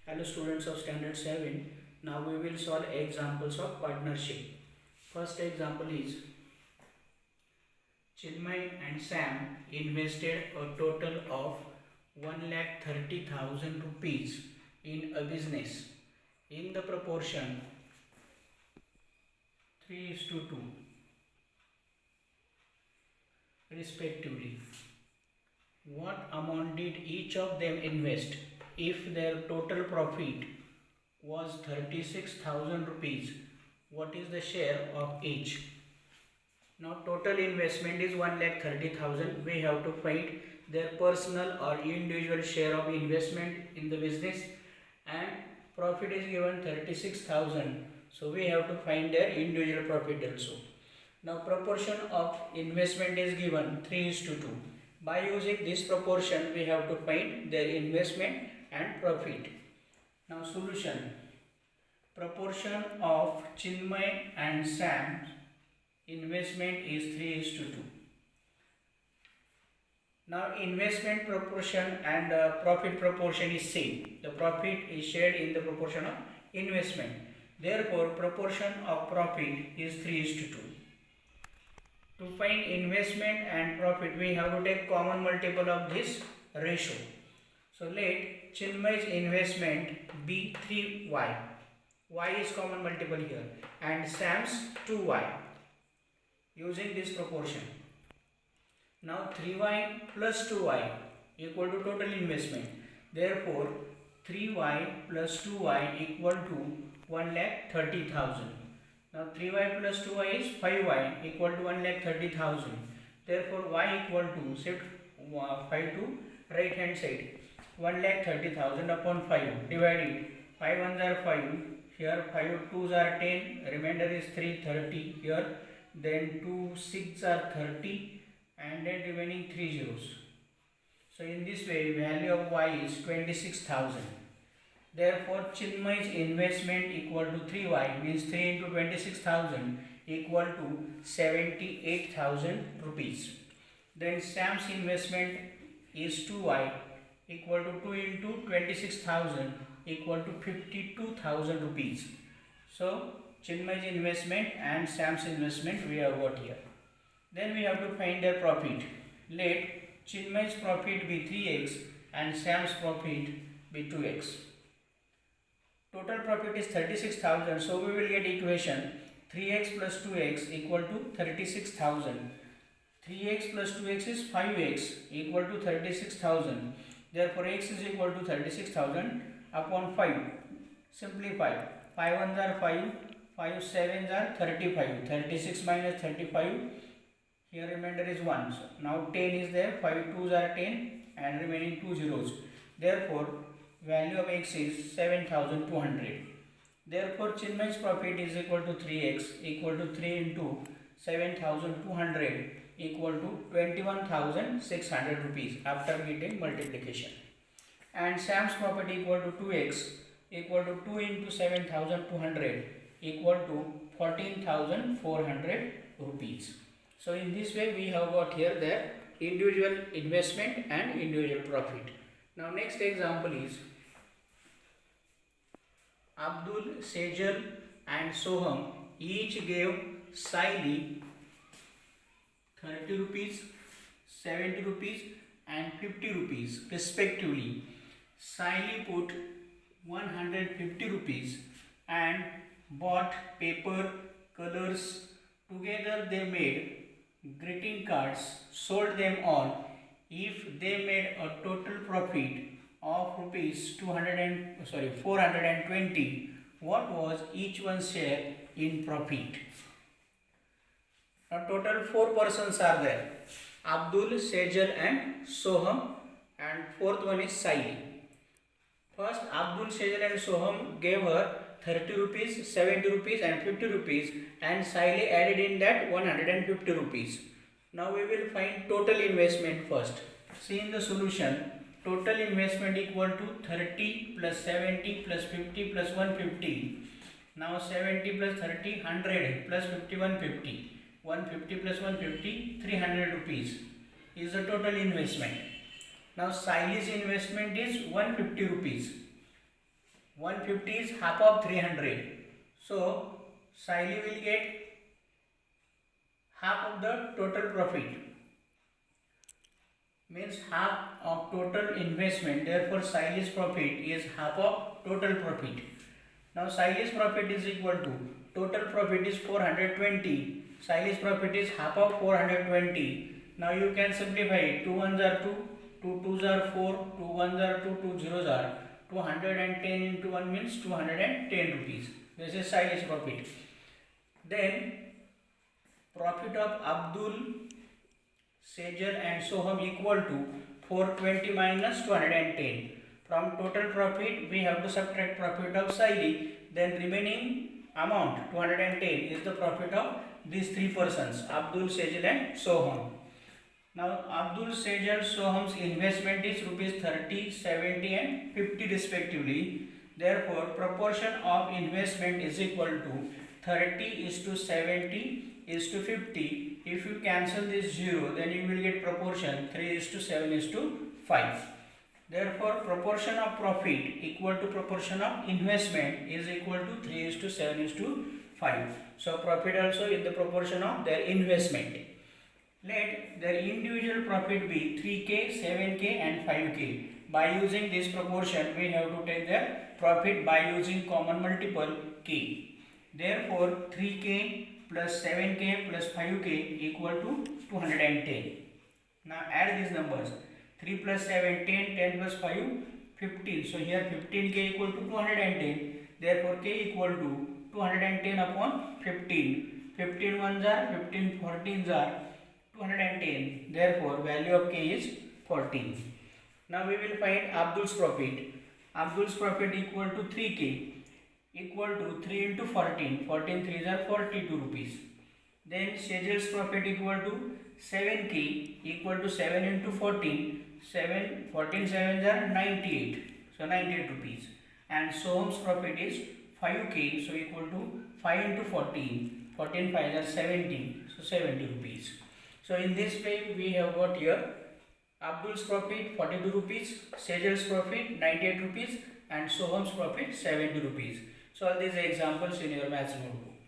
Hello students of standard 7. Now we will solve examples of partnership. First example is Chinmay and Sam invested a total of 1,30,000 rupees in a business in the proportion 3:2 respectively. What amount did each of them invest if their total profit was 36,000 rupees? What is the share of each? Now total investment is 1,30,000. We have to find their personal or individual share of investment in the business, and profit is given 36,000. So we have to find their individual profit also. Now proportion of investment is given 3:2. By using this proportion we have to find their investment and profit. Now solution. Proportion of Chinmay and Sam's investment is 3:2. Now investment proportion and profit proportion is same. The profit is shared in the proportion of investment. Therefore proportion of profit is 3:2. To find investment and profit we have to take common multiple of this ratio. So let Chinmay's investment be 3y. Y is common multiple here, and Sam's 2y. Using this proportion. Now 3y plus 2y equal to total investment. Therefore 3y plus 2y equal to 1,30,000. Now 3y plus 2y is 5y equal to 1,30,000. Therefore y equal to, shift 5 to right hand side. 1,30,000 upon 5 divided. 5 ones are 5. Here 5 2s are 10. Remainder is 330 here. Then 2 6 are 30 and then remaining 3 zeros. So in this way value of y is 26,000. Therefore Chinmay's investment equal to 3y means 3 into 26,000 equal to 78,000 rupees. Then Sam's investment is 2y equal to 2 into 26,000 equal to 52,000 rupees. So Chinmay's investment and Sam's investment we have got here. Then we have to find their profit. Let Chinmay's profit be 3x and Sam's profit be 2x. Total profit is 36,000. So we will get equation 3x plus 2x equal to 36,000. 3x plus 2x is 5x equal to 36,000. Therefore x is equal to 36,000 upon 5. Simplify. 5 ones are 5. 5 sevens are 35. 36 minus 35. Here remainder is 1. So now 10 is there. 5 2s are 10 and remaining 2 zeros. Therefore value of x is 7,200. Therefore Chinmay's profit is equal to 3x equal to 3 into 7,200 equal to 21,600 rupees after getting multiplication. And Sam's profit equal to 2x equal to 2 into 7,200 equal to 14,400 rupees. So in this way we have got here their individual investment and individual profit. Now next example is Abdul, Sejal and Soham each gave Saili 30 rupees, 70 rupees and 50 rupees respectively. Saili put 150 rupees and bought paper, colors. Together they made greeting cards, sold them all. If they made a total profit of rupees 420, what was each one's share in profit? Now total 4 persons are there. Abdul, Sejal and Soham, and fourth one is Saili. First Abdul, Sejal and Soham gave her 30 rupees, 70 rupees and 50 rupees, and Saili added in that 150 rupees. Now we will find total investment first. See in the solution, total investment equal to 30 plus 70 plus 50 plus 150. Now 70 plus 30, 100 plus 50, 150. 150 plus 150, 300 rupees is the total investment. Now Saili's investment is 150 rupees. 150 is half of 300. So Saili will get half of the total profit, means half of total investment. Therefore Saili's profit is half of total profit. Now Saili's profit is equal to, total profit is 420. Saili's profit is half of 420. Now you can simplify it. 2 ones are 2, 2 twos are 4, 2 ones are 2, 2 zeros are 210 into 1 means 210 rupees. This is Saili's profit. Then profit of Abdul, Sejal and Soham equal to 420 minus 210. From total profit we have to subtract profit of Saili, then remaining amount 210 is the profit of these three persons, Abdul, Sejal and Soham. Now Abdul, Sejal, Soham's investment is rupees 30, 70 and 50 respectively. Therefore proportion of investment is equal to 30:70:50. If you cancel this 0, then you will get proportion 3:7:5. Therefore proportion of profit equal to proportion of investment is equal to 3:7:5. So profit also is the proportion of their investment. Let their individual profit be 3k, 7k and 5k. By using this proportion we have to take their profit by using common multiple k. Therefore 3k plus 7k plus 5k equal to 210. Now add these numbers. 3 plus 7, 10, 10 plus 5, 15. So here 15k equal to 210. Therefore k equal to 210 upon 15. 15 ones are 15, 14s are 210. Therefore value of k is 14. Now we will find Abdul's profit. Abdul's profit equal to 3k equal to 3 into 14. 14 3s are 42 rupees. Then Sejal's profit equal to 7k equal to 7 into 14. 14 sevens are 98. So 98 rupees. And Soham's profit is 5k. So equal to 5 into 14. 14 5s are 70. So 70 rupees. So in this way we have got here Abdul's profit 42 rupees, Sejal's profit 98 rupees and Soham's profit 70 rupees. Solve these examples in your maths notebook.